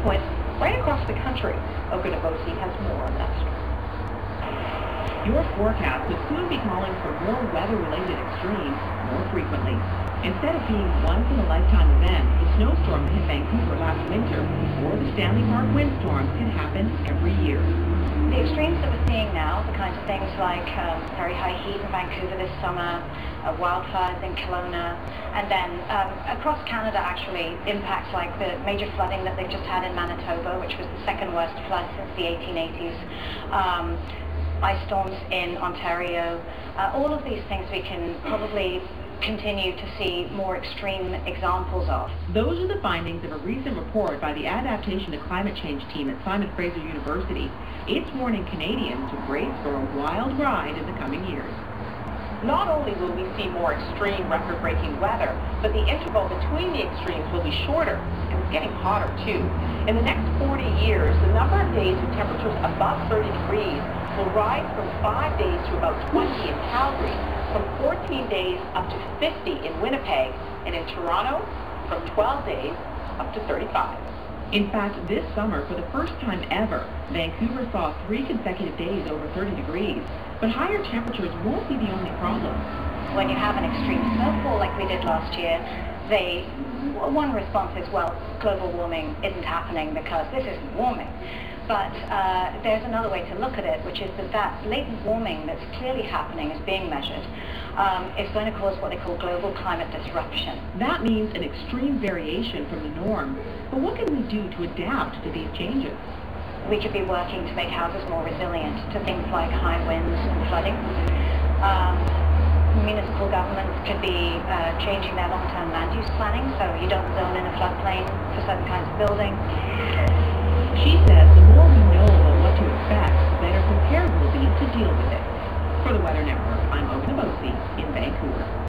points right across the country. Ogunabisi has more on that story. Your forecast could soon be calling for more weather-related extremes more frequently. Instead of being once-in-a-lifetime event, the snowstorm that hit Vancouver last winter or the Stanley Park windstorm can happen every year. The extremes that we're seeing now, the kinds of things like very high heat in Vancouver this summer, wildfires in Kelowna, and then across Canada actually impacts like the major flooding that they've just had in Manitoba, which was the second worst flood since the 1880s. Ice storms in Ontario. All of these things we can probably continue to see more extreme examples of. Those are the findings of a recent report by the Adaptation to Climate Change team at Simon Fraser University. It's warning Canadians to brace for a wild ride in the coming years. Not only will we see more extreme record-breaking weather, but the interval between the extremes will be shorter, and it's getting hotter too. In the next 40 years, the number of days with temperatures above 30 degrees will rise from 5 days to about 20 in Calgary, from 14 days up to 50 in Winnipeg, and in Toronto, from 12 days up to 35. In fact, this summer, for the first time ever, Vancouver saw 3 consecutive days over 30 degrees. But higher temperatures won't be the only problem. When you have an extreme snowfall like we did last year, one response is, well, global warming isn't happening because this isn't warming. But there's another way to look at it, which is that latent warming that's clearly happening, is being measured, is going to cause what they call global climate disruption. That means an extreme variation from the norm. But what can we do to adapt to these changes? We could be working to make houses more resilient to things like high winds and flooding. Municipal governments could be changing their long-term land use planning, so you don't zone in a floodplain for certain kinds of building. She says the more we know about what to expect, the better prepared we'll be to deal with it. For the Weather Network, I'm Ogunabisi in Vancouver.